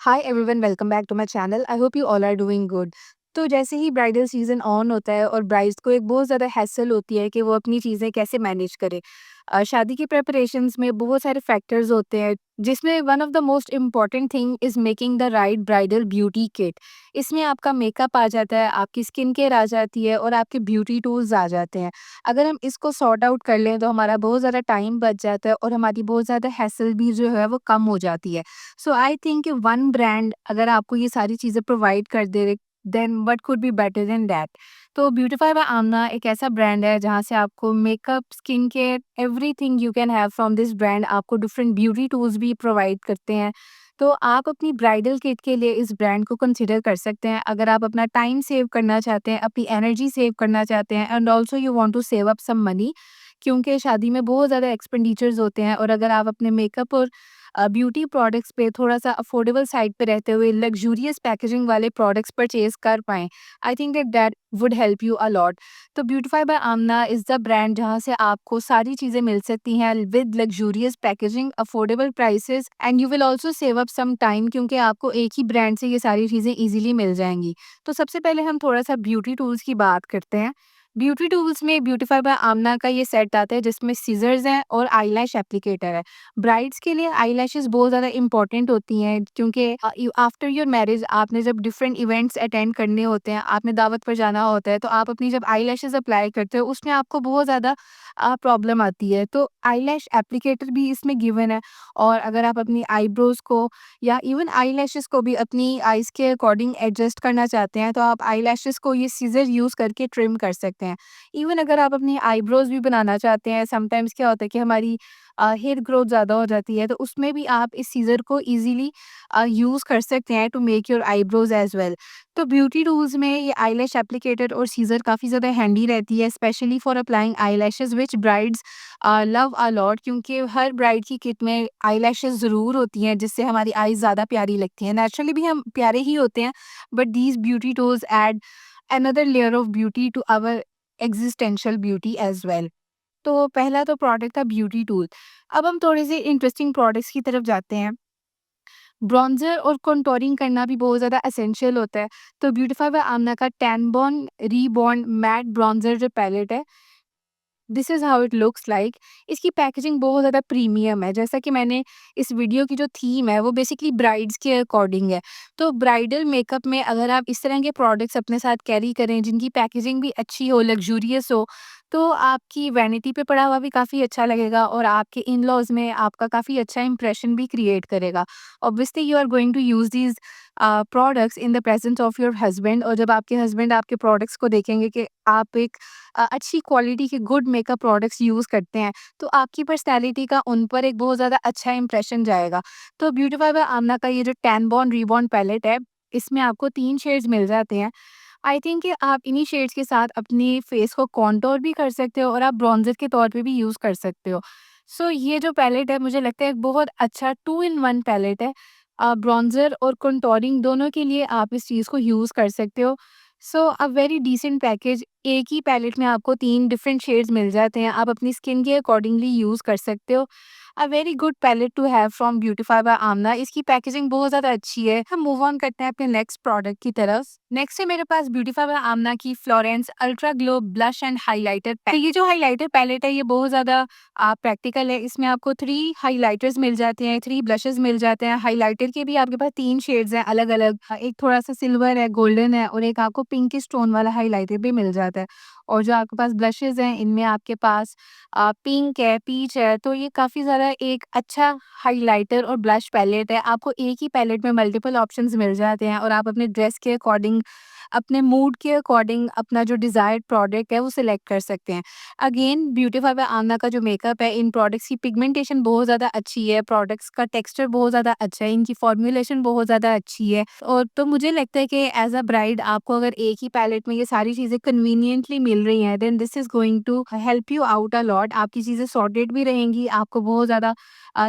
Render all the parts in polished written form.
Hi everyone, welcome back to my channel. I hope you all are doing good. तो जैसे ही bridal season on होता है और brides को एक बहुत ज़्यादा हैसल होती है कि वो अपनी चीज़ें कैसे मैनेज करे। शादी की प्रिपरेशंस में बहुत सारे फैक्टर्स होते हैं, जिसमें one of the most important thing is making the right bridal beauty kit. इसमें आपका मेकअप आ जाता है, आपकी स्किन केयर आ जाती है और आपके ब्यूटी टूल्स आ जाते हैं। अगर हम इसको सॉर्ट आउट कर लें तो हमारा बहुत ज़्यादा टाइम बच जाता है और हमारी बहुत ज़्यादा हैसल भी जो है वो कम हो जाती है। सो आई थिंक कि वन ब्रांड अगर आपको ये सारी चीज़ें प्रोवाइड कर दे, then what could be better than that. तो ब्यूटीफाई बाय आमना एक ऐसा ब्रांड है जहाँ से आपको makeup, skin care, everything you can have from this brand. आपको डिफरेंट ब्यूटी टूल्स भी प्रोवाइड करते हैं। तो आप अपनी ब्राइडल किट के लिए इस ब्रांड को कंसिडर कर सकते हैं अगर आप अपना टाइम सेव करना चाहते हैं, अपनी एनर्जी सेव करना चाहते हैं, and also you want to save up some money, क्योंकि शादी में बहुत ज़्यादा एक्सपेंडिचर्स होते हैं। और अगर आप अपने मेकअप और ब्यूटी प्रोडक्ट्स पे थोड़ा-सा अफोर्डेबल साइड पे रहते हुए लग्ज़ूरियस पैकेजिंग वाले प्रोडक्ट्स परचेज़ कर पाएँ, I think that that would help you a lot. तो beautify by Amna is the brand जहाँ से आपको सारी चीज़ें मिल सकती हैं with luxurious packaging, affordable prices, and you will also save up some time, क्योंकि आपको एक ही ब्रांड से ये सारी चीज़ें ईज़िली मिल जाएँगी। तो सबसे पहले हम थोड़ा-सा ब्यूटी टूल्स की बात करते हैं। ब्यूटी टूल्स में ब्यूटीफाई बाय आमना का ये सेट आता है जिसमें सीज़र्स हैं और आईलैश एप्लीकेटर है। ब्राइड्स के लिए आईलैशेस बहुत ज़्यादा इंपॉर्टेंट होती हैं, क्योंकि आफ्टर योर मैरिज आपने जब डिफरेंट इवेंट्स अटेंड करने होते हैं, आपने दावत पर जाना होता है, तो आप अपनी जब आईलैशेस अप्लाई करते हो उसमें आपको बहुत ज़्यादा प्रॉब्लम आती है। तो आईलैश एप्लीकेटर भी इसमें गिवन है। और अगर आप अपनी आईब्रोज को या इवन आईलैशेस को भी अपनी आईज के अकॉर्डिंग एडजस्ट करना चाहते हैं, तो आप आईलैशेस को ये सीजर यूज़ करके ट्रिम कर सकते हैं। इवन अगर आप अपनी आईब्रोज भी बनाना चाहते हैं, समटाइम्स क्या होता है कि हमारी हेयर ग्रोथ ज़्यादा हो जाती है, तो उसमें भी आप इस सीज़र को ईज़िली यूज़ कर सकते हैं to make your eyebrows as well. तो ब्यूटी टूल्स में ये आईलैश एप्लीकेटर और सीज़र काफ़ी ज़्यादा हैंडी रहती है, specially for applying eyelashes which brides love a lot, क्योंकि हर ब्राइड की किट में आईलैशेज़ ज़रूर होती हैं, जिससे हमारी आईज़ ज़्यादा प्यारी लगती हैं। नेचुरली भी हम प्यारे ही होते हैं, but these beauty tools add another layer of beauty to our existential beauty as well. तो पहला तो प्रोडक्ट था ब्यूटी टूल। अब हम थोड़े से इंटरेस्टिंग प्रोडक्ट्स की तरफ जाते हैं। ब्रॉन्ज़र और कंटूरिंग करना भी बहुत ज़्यादा एसेंशियल होता है। तो ब्यूटीफाई बाय आमना का tan born reborn matte bronzer जो पैलेट है, this is how it looks like. इसकी पैकेजिंग बहुत ज़्यादा प्रीमियम है। जैसा कि मैंने इस वीडियो की जो थीम है वो बेसिकली ब्राइड्स के अकॉर्डिंग है। तो ब्राइडल मेकअप में अगर आप इस तरह के प्रोडक्ट्स अपने साथ कैरी करें जिनकी पैकेजिंग भी अच्छी हो, लग्ज़ूरियस हो, तो आपकी वैनिटी पे पड़ा हुआ भी काफ़ी अच्छा लगेगा और आपके इन-लॉज़ में आपका काफ़ी अच्छा इंप्रेशन भी क्रिएट करेगा। Obviously you are going to use these products in the presence of your husband, और जब आपके हस्बैंड आपके प्रोडक्ट्स को देखेंगे कि आप एक अच्छी क्वालिटी के गुड मेकअप प्रोडक्ट्स यूज़ करते हैं, तो आपकी पर्सनैलिटी का उन पर एक बहुत ज़्यादा अच्छा इंप्रेशन जाएगा। तो ब्यूटीफाई बाय आमना का ये जो टैन बॉर्न रीबॉर्न पैलेट है, इसमें आपको 3 शेड्स मिल जाते हैं। आई थिंक कि आप इन्हीं शेड्स के साथ अपने फेस को कॉन्टूर भी कर सकते हो और आप ब्रॉन्ज़र के तौर पे भी यूज़ कर सकते हो। सो ये जो पैलेट है मुझे लगता है एक बहुत अच्छा 2 इन 1 पैलेट है। ब्रॉन्ज़र और कंटूरिंग दोनों के लिए आप इस चीज़ को यूज़ कर सकते हो। सो अ वेरी डिसेंट पैकेज। एक ही पैलेट में आपको 3 डिफरेंट शेड्स मिल जाते हैं। आप अपनी स्किन के अकॉर्डिंगली यूज़ कर सकते हो। A very good palette to have from beautify by Amna. इसकी पैकेजिंग बहुत ज़्यादा अच्छी है। हम मूव ऑन करते हैं अपने नेक्स्ट प्रोडक्ट की तरफ। नेक्स्ट है मेरे पास ब्यूटीफाई बाय आमना की Florence ultra glow blush and highlighter palette. तो ये जो हाइलाइटर पैलेट है ये बहुत ज़्यादा प्रैक्टिकल है। इसमें आपको 3 हाइलाइटर्स मिल जाते हैं, 3 ब्लशेस मिल जाते हैं। हाइलाइटर के भी आपके पास 3 शेड्स हैं अलग-अलग। एक थोड़ा-सा सिल्वर है, गोल्डन है और एक आपको पिंकिश टोन वाला हाइलाइटर भी मिल जाता है। और जो आपके पास ब्लशेस हैं इनमें आपके पास पिंक है, पीच है, तो ये काफ़ी ज़्यादा एक अच्छा हाइलाइटर और ब्लश पैलेट है। आपको एक ही पैलेट में मल्टीपल ऑप्शंस मिल जाते हैं और आप अपने ड्रेस के अकॉर्डिंग, अपने मूड के अकॉर्डिंग अपना जो डिज़ायर्ड प्रोडक्ट है वो सिलेक्ट कर सकते हैं। अगेन ब्यूटीफाई बाय आमना का जो मेकअप है, इन प्रोडक्ट्स की पिगमेंटेशन बहुत ज़्यादा अच्छी है, प्रोडक्ट्स का टेक्सचर बहुत ज़्यादा अच्छा है, इनकी फॉर्मूलेशन बहुत ज़्यादा अच्छी है। और तो मुझे लगता है कि एज़ अ ब्राइड आपको अगर एक ही पैलेट में ये सारी चीज़ें कन्वीनिएंटली मिल रही हैं, then this is going to help you out a lot. आपकी चीज़ें सॉर्टेड भी रहेंगी, आपको बहुत ज़्यादा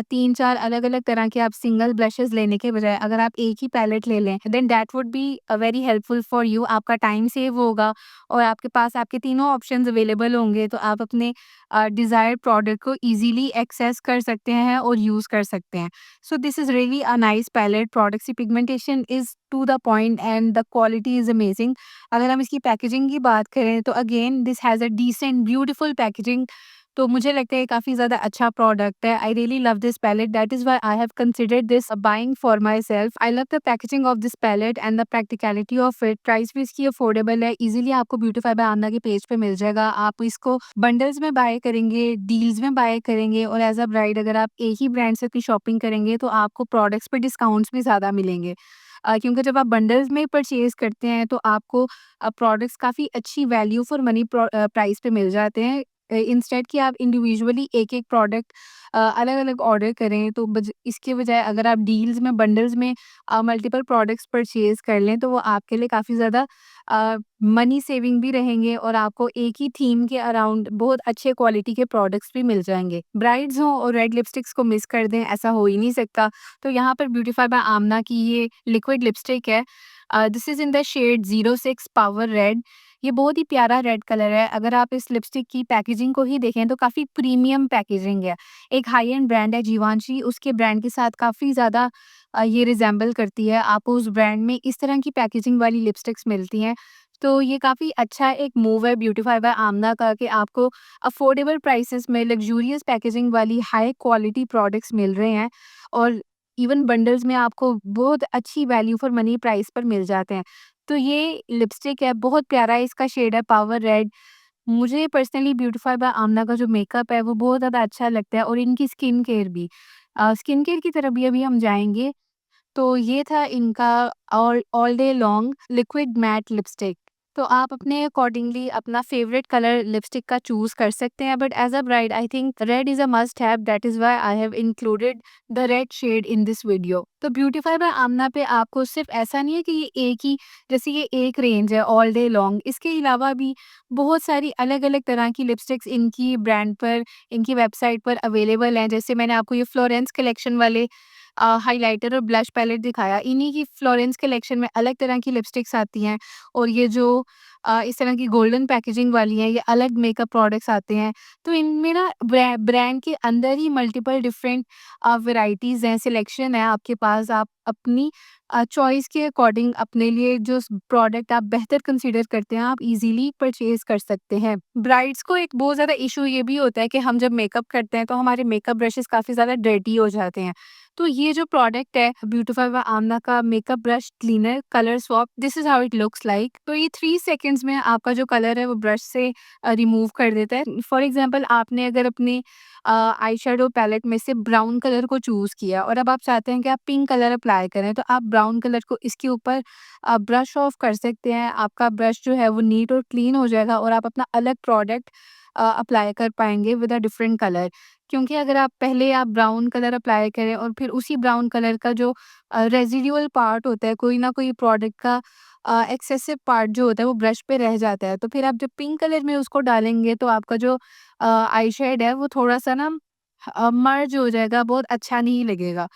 3-4 अलग-अलग तरह के आप सिंगल ब्लशेज़ लेने के बजाय अगर आप एक ही पैलेट ले लें, then that would be very helpful for you, आपका टाइम सेव होगा और आपके पास आपके तीनों ऑप्शंस अवेलेबल होंगे, तो आप अपने डिज़ायर्ड प्रोडक्ट को ईज़िली एक्सेस कर सकते हैं और यूज़ कर सकते हैं। So this is really a nice palette, products की pigmentation is to the point and the quality is amazing. अगर हम इसकी पैकेजिंग की बात करें तो again this has a decent beautiful packaging. तो मुझे लगता है ये काफ़ी ज़्यादा अच्छा प्रोडक्ट है। I really love this palette, that is why I have considered this buying for my self. I love the packaging of this palette and the practicality of it. Price भी इसकी अफोर्डेबल है, easily आपको beautify by Amna के page पे मिल जाएगा। आप इसको bundles में बाय करेंगे, डील्स में बाय करेंगे और एज़ अ ब्राइड अगर आप एक ही ब्रांड से अपनी शॉपिंग करेंगे तो आपको प्रोडक्ट्स पे डिस्काउंट्स भी ज़्यादा मिलेंगे। क्योंकि जब आप बंडल्स में परचेज़ करते हैं तो आपको प्रोडक्ट्स काफ़ी अच्छी वैल्यू फॉर मनी प्राइस पे मिल जाते हैं। इंस्टेड कि आप इंडिविजुअली एक-एक प्रोडक्ट अलग-अलग ऑर्डर करें, तो इसके बजाय अगर आप डील्स में, बंडल्स में मल्टीपल प्रोडक्ट्स परचेज़ कर लें, तो वो आपके लिए काफ़ी ज़्यादा मनी सेविंग भी रहेंगे और आपको एक ही थीम के अराउंड बहुत अच्छे क्वालिटी के प्रोडक्ट्स भी मिल जाएँगे। ब्राइड्स हों और रेड लिपस्टिक्स को मिस कर दें, ऐसा हो ही नहीं सकता। तो यहाँ पर ब्यूटीफाई बाय आमना की ये लिक्विड लिपस्टिक है। This is in the shade 06 power red. ये बहुत ही प्यारा रेड कलर है। अगर आप इस लिपस्टिक की पैकेजिंग को ही देखें तो काफ़ी प्रीमियम पैकेजिंग है। एक हाई एंड ब्रांड है जीवांशी, उसके ब्रांड के साथ काफ़ी ज़्यादा ये रिज़ेम्बल करती है। आपको उस ब्रांड में इस तरह की पैकेजिंग वाली लिपस्टिक्स मिलती हैं। तो ये काफ़ी अच्छा एक मूव है ब्यूटीफाई बाय आमना का कि आपको अफोर्डेबल प्राइसेज़ में लग्ज़ूरियस पैकेजिंग वाली हाई क्वालिटी प्रोडक्ट्स मिल रहे हैं और इवन बंडल्स में आपको बहुत अच्छी वैल्यू फॉर मनी प्राइस पर मिल जाते हैं। तो ये लिपस्टिक है, बहुत प्यारा इसका शेड है पावर रेड। मुझे पर्सनली ब्यूटीफाई बाय आमना का जो मेकअप है वो बहुत ज़्यादा अच्छा लगता है और इनकी स्किन केयर भी। स्किन केयर की तरफ भी अभी हम जाएँगे। तो ये था इनका all all day long liquid matte lipstick. तो आप अपने अकॉर्डिंगली अपना फेवरेट कलर लिपस्टिक का चूज़ कर सकते हैं, but as a bride I think red is a must have, that is why I have included the red shade in this video. तो beautify by Amna पे आपको सिर्फ ऐसा नहीं है कि ये एक ही, जैसे ये एक रेंज है ऑल डे लॉन्ग, इसके अलावा भी बहुत सारी अलग-अलग तरह की लिपस्टिक्स इनकी ब्रांड पर, इनकी वेबसाइट पर अवेलेबल हैं। जैसे मैंने आपको ये फ्लोरेंस कलेक्शन वाले हाइलाइटर और ब्लश पैलेट दिखाया, इन्हीं की फ्लोरेंस कलेक्शन में अलग तरह की लिपस्टिक्स आती हैं और ये जो इस तरह की गोल्डन पैकेजिंग वाली हैं, ये अलग मेकअप प्रोडक्ट्स आते हैं। तो इनमें ना ब्रांड के अंदर ही मल्टीपल डिफरेंट वैराइटीज़ हैं, सिलेक्शन है आपके पास। आप अपनी चॉइस के अकॉर्डिंग अपने लिए जो प्रोडक्ट आप बेहतर कंसीडर करते हैं, आप इजीली परचेज कर सकते हैं। ब्राइड्स को एक बहुत ज़्यादा इशू ये भी होता है कि हम जब मेकअप करते हैं तो हमारे मेकअप ब्रशेस काफ़ी ज़्यादा डर्टी हो जाते हैं। तो ये जो प्रोडक्ट है ब्यूटीफाई बाय आमना का makeup brush cleaner colour swap, this is how it looks like. तो ये 3 सेकेंड्स में आपका जो कलर है वो ब्रश से रिमूव कर देता है। फॉर एग्जाम्पल आपने अगर अपने आई शेडो पैलेट में से ब्राउन कलर को चूज किया और अब आप चाहते हैं कि आप पिंक कलर अप्लाई करें, तो आप ब्राउन कलर को इसके ऊपर ब्रश ऑफ कर सकते हैं। आपका ब्रश जो है वो नीट और क्लीन हो जाएगा और आप अपना अलग प्रोडक्ट अप्लाई कर पाएंगे विद अ डिफरेंट कलर। क्योंकि अगर आप पहले आप ब्राउन कलर अप्लाई करें और फिर उसी ब्राउन कलर का जो रेजिडुअल पार्ट होता है, कोई ना कोई प्रोडक्ट का एक्सेसिव पार्ट जो होता है वो ब्रश पे रह जाता है, तो फिर आप जब पिंक कलर में उसको डालेंगे तो आपका जो आई शेड है वो थोड़ा-सा ना मर्ज हो जाएगा, बहुत अच्छा नहीं लगेगा।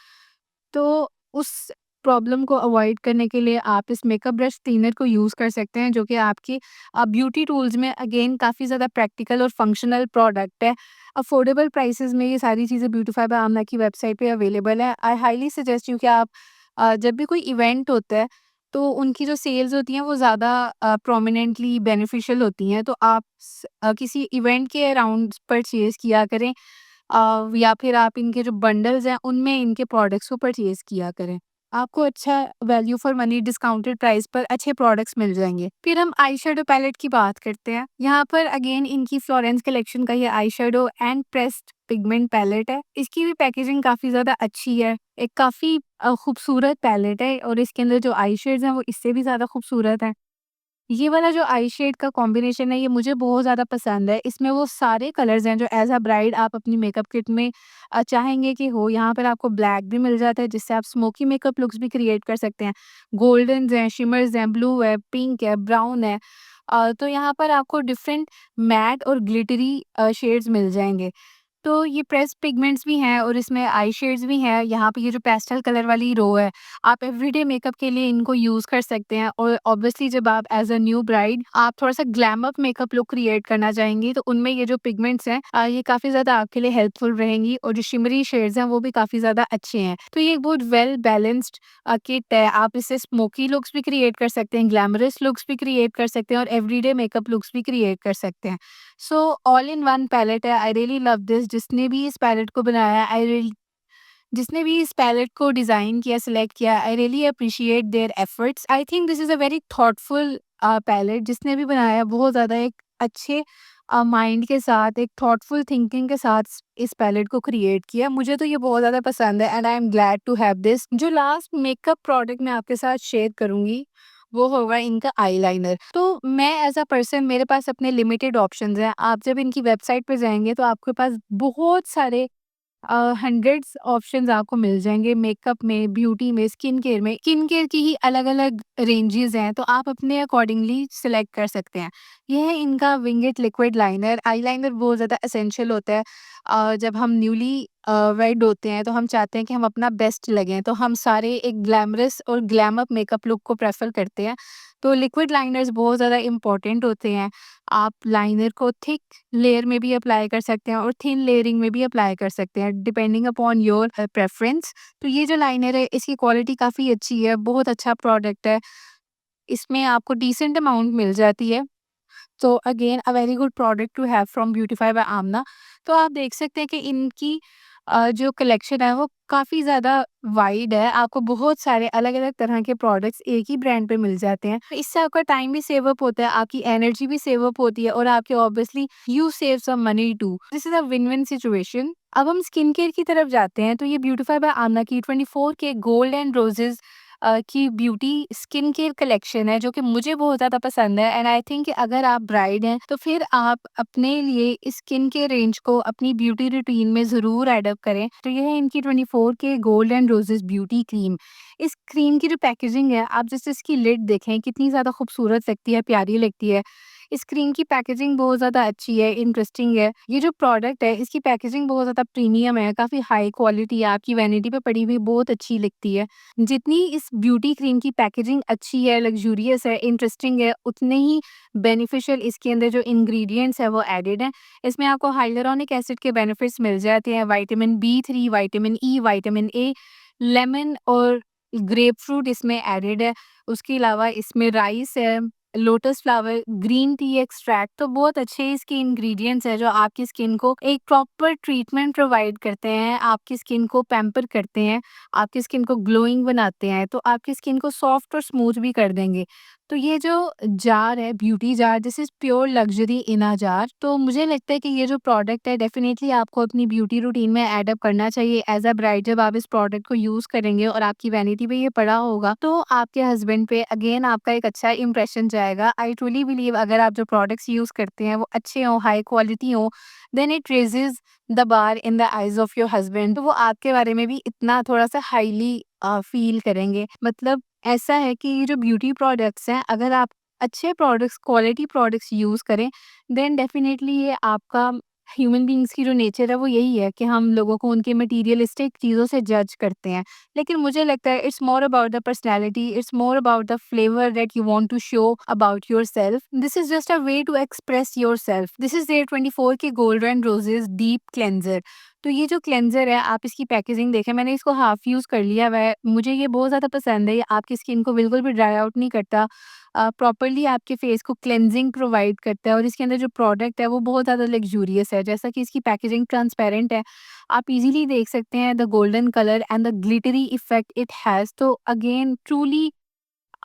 तो उस प्रॉब्लम को अवॉइड करने के लिए आप इस मेकअप ब्रश क्लीनर को यूज़ कर सकते हैं, जो कि आपकी ब्यूटी टूल्स में अगेन काफ़ी ज़्यादा प्रैक्टिकल और फंक्शनल प्रोडक्ट है। अफोर्डेबल प्राइसेज़ में ये सारी चीज़ें ब्यूटीफाई बाय आमना की वेबसाइट पे अवेलेबल है। आई हाइली सजेस्ट यू कि आप जब भी कोई इवेंट होता है, तो उनकी जो सेल्स होती हैं वो ज़्यादा प्रोमिनेंटली बेनिफिशियल होती हैं। तो आप किसी इवेंट के अराउंड परचेज़ किया करें, या फिर आप इनके जो बंडल्स हैं उनमें इनके प्रोडक्ट्स को परचेज़ किया करें। आपको अच्छा value for money discounted price पर अच्छे प्रोडक्ट्स मिल जाएँगे। फिर हम आई शैडो पैलेट की बात करते हैं। यहाँ पर अगेन इनकी फ्लोरेंस कलेक्शन का ये eye shadow and pressed pigment palette है। इसकी भी पैकेजिंग काफ़ी ज़्यादा अच्छी है। एक काफ़ी खूबसूरत पैलेट है और इसके अंदर जो आई शेड्स हैं वो इससे भी ज़्यादा खूबसूरत हैं। ये वाला जो आई शेड का कॉम्बिनेशन है ये मुझे बहुत ज़्यादा पसंद है। इसमें वो सारे कलर्स हैं जो एज़ अ ब्राइड आप अपनी मेकअप किट में चाहेंगे कि हो। यहाँ पर आपको ब्लैक भी मिल जाता है जिससे आप स्मोकी मेकअप लुक्स भी क्रिएट कर सकते हैं। गोल्डन्स हैं, शिमर्स हैं, ब्लू है, पिंक है, ब्राउन है। तो यहाँ पर आपको डिफरेंट मैट और ग्लिटरी शेड्स मिल जाएँगे। तो ये प्रेस्ड पिगमेंट्स भी हैं और इसमें आई शेड्स भी हैं। यहाँ पे ये जो पेस्टल कलर वाली रो है, आप एवरीडे मेकअप के लिए इनको यूज़ कर सकते हैं। और ऑब्वियसली जब आप एज़ अ न्यू ब्राइड आप थोड़ा-सा glam up makeup look create करना चाहेंगी, तो उनमें ये जो पिगमेंट्स हैं ये काफ़ी ज़्यादा आपके लिए हेल्पफुल रहेंगी और जो शिमरी शेड्स हैं वो भी काफ़ी ज़्यादा अच्छे हैं। तो ये एक बहुत वेल बैलेंस्ड किट है। आप इससे स्मोकी लुक्स भी क्रिएट कर सकते हैं, ग्लैमरस लुक्स भी क्रिएट कर सकते हैं और एवरीडे मेकअप लुक्स भी क्रिएट कर सकते हैं। So all in one palette है। I really love this. जिसने भी इस पैलेट को डिज़ाइन किया, सिलेक्ट किया, I really appreciate their efforts. I think this is a very thoughtful palette. जिसने भी बनाया बहुत ज़्यादा एक अच्छे माइंड के साथ, एक थॉटफुल थिंकिंग के साथ इस पैलेट को क्रिएट किया। मुझे तो ये बहुत ज़्यादा पसंद है and I am glad to have this. जो लास्ट मेकअप प्रोडक्ट मैं आपके साथ शेयर करूँगी, वो होगा इनका आईलाइनर। तो मैं एज़ अ पर्सन, मेरे पास अपने लिमिटेड ऑप्शंस हैं। आप जब इनकी वेबसाइट पे जाएँगे तो आपके पास बहुत सारे हंड्रेड्स ऑप्शंस आपको मिल जाएँगे मेकअप में, ब्यूटी में, स्किन केयर में। स्किन केयर की ही अलग-अलग रेंजेज़ हैं, तो आप अपने अकॉर्डिंगली सिलेक्ट कर सकते हैं। ये है इनका wing it liquid liner. Eyeliner बहुत ज़्यादा एसेंशियल होता है। जब हम न्यूली वेड होते हैं, तो हम चाहते हैं कि हम अपना बेस्ट लगें, तो हम सारे एक ग्लैमरस और ग्लैम अप मेकअप लुक को प्रेफ़र करते हैं। तो लिक्विड लाइनर्स बहुत ज़्यादा इम्पोर्टेंट होते हैं। आप लाइनर को थिक लेयर में भी अप्लाई कर सकते हैं और थिन लेयरिंग में भी अप्लाई कर सकते हैं डिपेंडिंग अपॉन योर प्रेफरेंस। तो ये जो लाइनर है इसकी क्वालिटी काफ़ी अच्छी है, बहुत अच्छा प्रोडक्ट है। इसमें आपको डिसेंट अमाउंट मिल जाती है। तो again a very good product to have from beautify by Amna. तो आप देख सकते हैं कि इनकी जो कलेक्शन है वो काफ़ी ज़्यादा वाइड है। आपको बहुत सारे अलग-अलग तरह के प्रोडक्ट्स एक ही ब्रांड पे मिल जाते हैं। तो इससे आपका टाइम भी सेव अप होता है, आपकी एनर्जी भी सेव अप होती है और आपके obviously you save some money too. This is a win win situation. अब हम स्किन केयर की तरफ जाते हैं, तो ये ब्यूटीफाई बाय आमना की 24 के गोल्ड एंड रोजेज़ की ब्यूटी स्किन केयर कलेक्शन है, जो कि मुझे बहुत ज़्यादा पसंद है। एंड आई थिंक अगर आप ब्राइड हैं तो फिर आप अपने लिए इस स्किन केयर रेंज को अपनी ब्यूटी रूटीन में ज़रूर ऐड अप करें। तो ये है इनकी 24 K gold and roses beauty cream. इस क्रीम की जो पैकेजिंग है, आप जैसे इसकी लिड देखें कितनी ज़्यादा खूबसूरत लगती है, प्यारी लगती है। इस क्रीम की पैकेजिंग बहुत ज़्यादा अच्छी है, इंटरेस्टिंग है। ये जो प्रोडक्ट है इसकी पैकेजिंग बहुत ज़्यादा प्रीमियम है, काफ़ी हाई क्वालिटी है, आपकी वैनिटी पे पड़ी हुई बहुत अच्छी लगती है। जितनी इस ब्यूटी क्रीम की पैकेजिंग अच्छी है, लग्ज़ूरियस है, इंटरेस्टिंग है, उतने ही बेनिफिशियल इसके अंदर जो इंग्रीडिएंट्स हैं वो एडेड हैं। इसमें आपको हाइलुरोनिक एसिड के बेनिफिट्स मिल जाते हैं, vitamin B3, vitamin E, vitamin A, lemon और ग्रेपफ्रूट इसमें एडेड है। उसके अलावा इसमें राइस है, lotus flower, green tea extract, तो बहुत अच्छे इसके इंग्रेडिएंट्स हैं जो आपकी स्किन को एक प्रॉपर ट्रीटमेंट प्रोवाइड करते हैं, आपकी स्किन को पैम्पर करते हैं, आपकी स्किन को ग्लोइंग बनाते हैं, तो आपकी स्किन को सॉफ्ट और स्मूथ भी कर देंगे। तो ये जो जार है, beauty jar, this is pure luxury in a jar. तो मुझे लगता है कि ये जो प्रोडक्ट है डेफ़िनेटली आपको अपनी ब्यूटी रूटीन में ऐड अप करना चाहिए एज़ अ ब्राइड। जब आप इस प्रोडक्ट को यूज़ करेंगे और आपकी वैनिटी पे ये पड़ा होगा, तो आपके हस्बैंड पे अगेन आपका एक अच्छा इंप्रेशन जाएगा। आई ट्रूली बिलीव अगर आप जो प्रोडक्ट्स यूज़ करते हैं वो अच्छे हों, हाई क्वालिटी हों, then it raises the bar in the eyes of your husband. तो वो आपके बारे में भी इतना थोड़ा-सा हाईली फ़ील करेंगे। मतलब ऐसा है कि ये जो ब्यूटी प्रोडक्ट्स हैं, अगर आप अच्छे प्रोडक्ट्स, क्वालिटी प्रोडक्ट्स यूज़ करें, देन डेफ़िनेटली ये आपका ह्यूमन बीइंग्स की जो नेचर है वो यही है कि हम लोगों को उनके मटीरियलिस्टिक चीज़ों से जज करते हैं। लेकिन मुझे लगता है it's more about the personality, it's more about the flavour that you want to show about yourself. This is just a way to express yourself. This is their 24 K gold and roses deep cleanser. तो ये जो cleanser है, आप इसकी packaging देखें, मैंने इसको half use कर लिया हुआ है। मुझे ये बहुत ज़्यादा पसंद है, ये आपकी स्किन को बिल्कुल भी ड्राई आउट नहीं करता। प्रॉपर्ली आपके फेस को क्लेंजिंग प्रोवाइड करता है और इसके अंदर जो प्रोडक्ट है वो बहुत ज़्यादा लग्ज़ूरियस है। जैसा कि इसकी पैकेजिंग ट्रांसपेरेंट है, आप इज़िली देख सकते हैं the golden colour and the glittery effect it has. तो again truly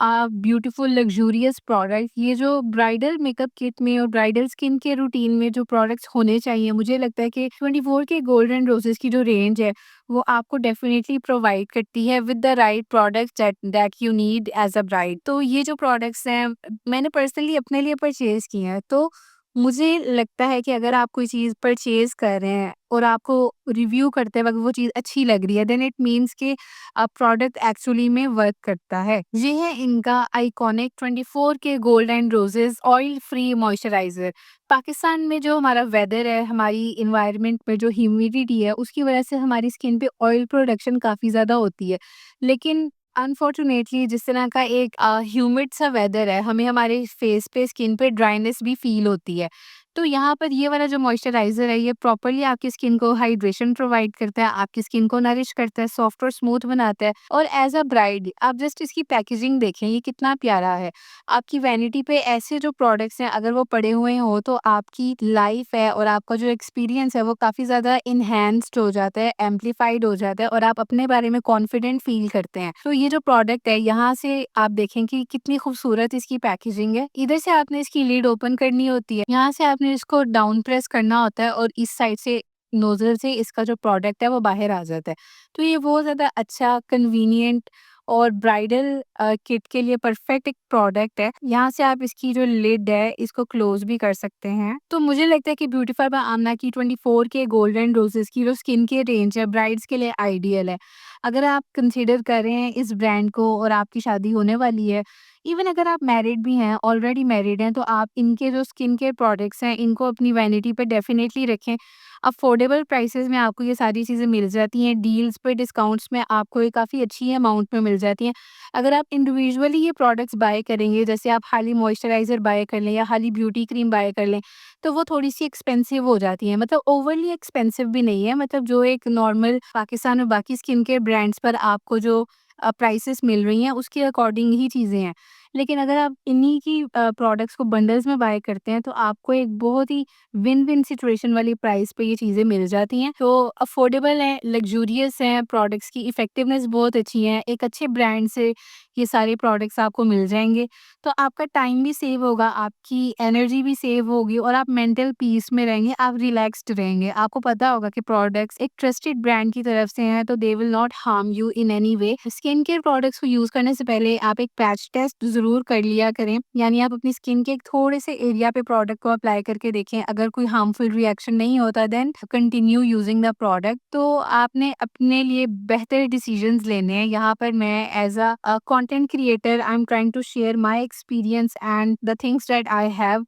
beautiful luxurious product. ये जो ब्राइडल मेकअप किट में और ब्राइडल स्किन केयर रूटीन में जो प्रोडक्ट्स होने चाहिए, मुझे लगता है कि 24 के गोल्ड एंड रोजेज़ की जो रेंज है, वो आपको डेफ़िनिटली प्रोवाइड करती है with the right products that that you need as a bride. तो ये जो प्रोडक्ट्स हैं, मैंने पर्सनली अपने लिए परचेज़ किए हैं, तो मुझे लगता है कि अगर आप कोई चीज़ परचेज़ कर रहे हैं और आपको रिव्यू करते वक़्त वो चीज़ अच्छी लग रही है, देन इट मीन्स कि प्रोडक्ट एक्चुअली में वर्क करता है। ये है इनका iconic 24 K gold and Roses oil free moisturiser. Pakistan में जो हमारा वेदर है, हमारी एनवायरनमेंट में जो ह्यूमिडिटी है, उसकी वज़ह से हमारी स्किन पे ऑयल प्रोडक्शन काफ़ी ज़्यादा होती है। लेकिन अनफॉर्चुनेटली जिस तरह का एक ह्यूमिड सा वेदर है, हमें हमारे फेस पे, स्किन पे ड्राइनेस भी फ़ील होती है। तो यहाँ पर ये वाला जो मॉइस्चराइज़र है, ये प्रॉपर्ली आपकी स्किन को हाइड्रेशन प्रोवाइड करता है, आपकी स्किन को नरिश करता है, सॉफ्ट और स्मूथ बनाता है। और एज़ अ ब्राइड आप जस्ट इसकी पैकेजिंग देखें, ये कितना प्यारा है। आपकी वैनिटी पे ऐसे जो प्रोडक्ट्स हैं, अगर वो पड़े हुए हों, तो आपकी लाइफ़ है और आपका जो एक्सपीरियंस है, वो काफ़ी ज़्यादा एनहांस्ड हो जाता है, एम्प्लीफाइड हो जाता है और आप अपने बारे में कॉन्फिडेंट फ़ील करते हैं। तो ये जो प्रोडक्ट है, यहाँ से आप देखें कि कितनी खूबसूरत इसकी पैकेजिंग है। इधर से आपने इसकी लिड ओपन करनी होती है, यहाँ से आपने इसको डाउन प्रेस करना होता है और इस साइड से नोज़ल से इसका जो प्रोडक्ट है, वो बाहर आ जाता है। तो ये बहुत ज़्यादा अच्छा, कन्वीनिएंट और ब्राइडल किट के लिए परफेक्ट एक प्रोडक्ट है। यहाँ से आप इसकी जो लिड है, इसको क्लोज़ भी कर सकते हैं। तो मुझे लगता है कि ब्यूटीफाई बाय आमना की 24 के गोल्डन रोज़ेज़ की जो स्किन केयर रेंज है, ब्राइड्स के लिए आइडियल है। अगर आप कंसीडर कर रहे हैं इस ब्रांड को और आपकी शादी होने वाली है, इवन अगर आप मैरिड भी हैं, ऑलरेडी मैरिड हैं, तो आप इनके जो स्किन केयर प्रोडक्ट्स हैं, इनको अपनी वैनिटी पे डेफ़िनेटली रखें। अफोर्डेबल प्राइसेज़ में आपको ये सारी चीज़ें मिल जाती हैं, डील्स पे, डिस्काउंट्स में आपको ये काफ़ी अच्छी अमाउंट में मिल जाती हैं। अगर आप इंडिविजुअली ये प्रोडक्ट्स बाय करेंगे, जैसे आप खाली मॉइस्चराइज़र बाय कर लें या खाली ब्यूटी क्रीम बाय कर लें, तो वो थोड़ी-सी एक्सपेंसिव हो जाती हैं। मतलब ओवरली एक्सपेंसिव भी नहीं है, मतलब जो एक नॉर्मल पाकिस्तान में बाकी स्किन केयर ब्रांड्स पर आपको जो प्राइसेज़ मिल रही हैं, उसके अकॉर्डिंग ही चीज़ें हैं। लेकिन अगर आप इन्हीं की प्रोडक्ट्स को बंडल्स में बाय करते हैं, तो आपको एक बहुत ही विन-विन सिचुएशन वाली प्राइस पे ये चीज़ें मिल जाती हैं। तो अफोर्डेबल हैं, लग्ज़ूरियस हैं, प्रोडक्ट्स की इफ़ेक्टिवनेस बहुत अच्छी है। एक अच्छे ब्रांड से ये सारे प्रोडक्ट्स आपको मिल जाएँगे। तो आपका टाइम भी सेव होगा, आपकी एनर्जी भी सेव होगी और आप मेंटल पीस में रहेंगे, आप रिलैक्स्ड रहेंगे। आपको पता होगा कि प्रोडक्ट्स एक ट्रस्टेड ब्रांड की तरफ से हैं, तो they will not harm you in any way. Skin care products को यूज़ करने से पहले आप एक पैच टेस्ट ज़रूर कर लिया करें। यानी आप अपनी स्किन के एक थोड़े से एरिया पे प्रोडक्ट को अप्लाई करके देखें। अगर कोई हार्मफुल रिएक्शन नहीं होता, then continue using the product. तो आपने अपने लिए बेहतर डिसीजंस लेने हैं। यहाँ पर मैं as a content creator I am trying to share my experience and the things that I have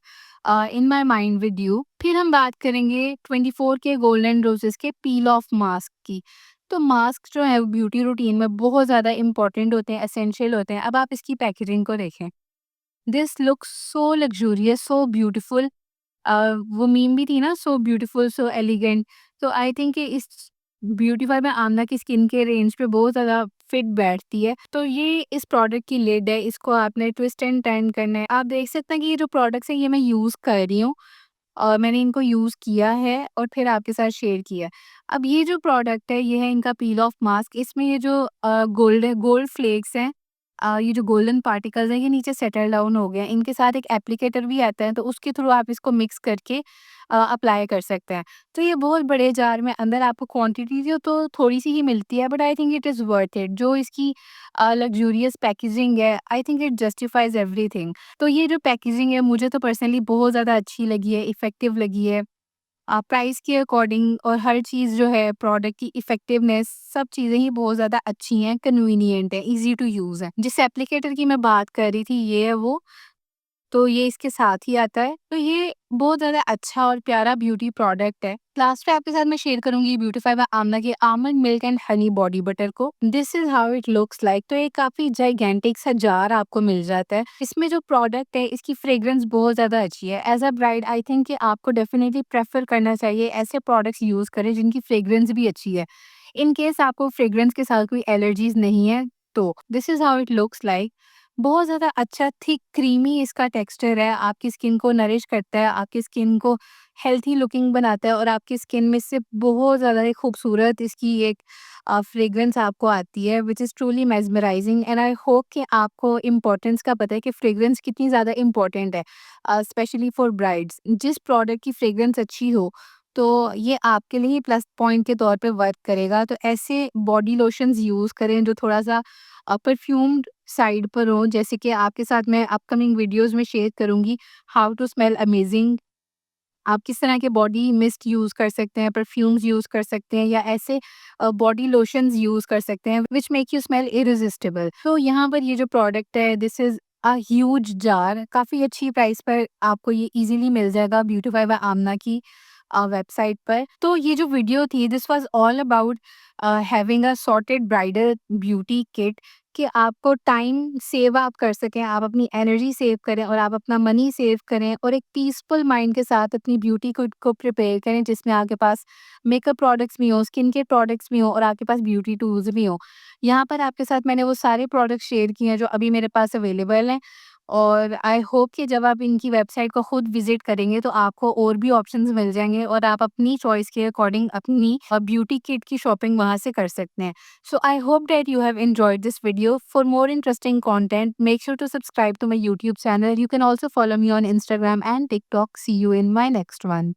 in my mind with you. फिर हम बात करेंगे 24 के गोल्डन रोजेस के पील ऑफ मास्क की। तो मास्क जो है वो ब्यूटी रूटीन में बहुत ज़्यादा इम्पोर्टेंट होते हैं, एसेंशियल होते हैं। अब आप इसकी पैकेजिंग को देखें। This looks so luxurious, so beautiful. Uh, वो मीम भी थी ना, सो ब्यूटीफुल, सो एलिगेंट। तो आई थिंक कि इस ब्यूटीफाई में आमना की स्किन केयर रेंज पे बहुत ज़्यादा फिट बैठती है। तो ये इस प्रोडक्ट की लिड है, इसको आपने ट्विस्ट एंड टर्न करना है। आप देख सकते हैं कि ये जो प्रोडक्ट्स हैं ये मैं यूज़ कर रही हूँ और मैंने इनको यूज़ किया है और फिर आपके साथ शेयर किया है। अब ये जो प्रोडक्ट है, ये है इनका पील ऑफ मास्क। इसमें ये जो गोल्ड फ्लेक्स हैं, ये जो गोल्डन पार्टिकल्स हैं, ये नीचे सेटल डाउन हो गए हैं। इनके साथ एक एप्लीकेटर भी आता है, तो उसके थ्रू आप इसको मिक्स करके अप्लाई कर सकते हैं। तो ये बहुत बड़े जार में अंदर आपको क्वांटिटी जो तो थोड़ी-सी ही मिलती है, but I think it is worth it. जो इसकी लक्ज़ूरियस पैकेजिंग है, आई थिंक इट जस्टिफाइज़ एवरीथिंग। तो ये जो पैकेजिंग है, मुझे तो पर्सनली बहुत ज़्यादा अच्छी लगी है, इफ़ेक्टिव लगी है। प्राइस के अकॉर्डिंग और हर चीज़ जो है, प्रोडक्ट की इफ़ेक्टिवनेस, सब चीज़ें ही बहुत ज़्यादा अच्छी हैं, कन्वीनिएंट है, ईज़ी टू यूज़ है। जिस एप्लीकेटर की मैं बात कर रही थी, ये है वो। तो ये इसके साथ ही आता है। तो ये बहुत ज़्यादा अच्छा और प्यारा ब्यूटी प्रोडक्ट है। लास्ट पे आपके साथ मैं शेयर करूँगी ब्यूटीफाई बाय आमना के almond milk and honey body butter को। This is how it looks like. तो ये काफ़ी जाइगेंटिक सा जार आपको मिल जाता है। इसमें जो प्रोडक्ट है, इसकी फ्रेग्रेंस बहुत ज़्यादा अच्छी है। As a bride I think कि आपको डेफिनिटली प्रेफ़र करना चाहिए ऐसे प्रोडक्ट्स यूज़ करें जिनकी फ्रेग्रेंस भी अच्छी है। इन केस आपको फ्रेग्रेंस के साथ कोई एलर्जीज़ नहीं है, तो this is how it looks like. बहुत ज़्यादा अच्छा थिक क्रीमी इसका टेक्सचर है, आपकी स्किन को नरिश करता है, आपकी स्किन को हेल्थी लुकिंग बनाता है और आपकी स्किन में से बहुत ज़्यादा एक खूबसूरत इसकी एक फ्रेग्रेंस आपको आती है, which is truly mesmerising. And I hope कि आपको इम्पोर्टेंस का पता है कि फ्रेग्रेंस कितनी ज़्यादा इम्पोर्टेंट है, स्पेशली फॉर ब्राइड्स। जिस प्रोडक्ट की फ्रेग्रेंस अच्छी हो, तो ये आपके लिए ही प्लस पॉइंट के तौर पे वर्क करेगा। तो ऐसे बॉडी लोशंस यूज़ करें जो थोड़ा-सा परफ्यूम्ड साइड पर हो, जैसे कि आपके साथ मैं अपकमिंग वीडियोज़ में शेयर करूँगी हाउ टू स्मेल अमेजिंग। आप किस तरह के बॉडी मिस्ट यूज़ कर सकते हैं, परफ्यूम्स यूज़ कर सकते हैं या ऐसे बॉडी लोशंस यूज़ कर सकते हैं which make you smell irresistible. तो यहाँ पर ये जो प्रोडक्ट है this is a huge jar, काफ़ी अच्छी प्राइस पर आपको ये ईज़िली मिल जाएगा ब्यूटीफाई बाय आमना की वेबसाइट पर। तो ये जो वीडियो थी this was all about having a sorted bridal beauty kit कि आपको टाइम सेव आप कर सकें, आप अपनी एनर्जी सेव करें और आप अपना मनी सेव करें और एक पीसफुल माइंड के साथ अपनी ब्यूटी किट को प्रिपेयर करें जिसमें आपके पास मेकअप प्रोडक्ट्स भी हों, स्किन केयर प्रोडक्ट्स भी हों और आपके पास ब्यूटी टूल्स भी हों। यहाँ पर आपके साथ मैंने वो सारे प्रोडक्ट्स शेयर किए हैं जो अभी मेरे पास अवेलेबल हैं और आई होप कि जब आप इनकी वेबसाइट को खुद विजिट करेंगे तो आपको और भी ऑप्शंस मिल जाएँगे और आप अपनी चॉइस के अकॉर्डिंग अपनी ब्यूटी किट की शॉपिंग वहाँ से कर सकते हैं। So I hope that you have enjoyed this video. For more interesting content, make sure to subscribe to my YouTube channel. You can also follow me on Instagram and TikTok. See you in my next one.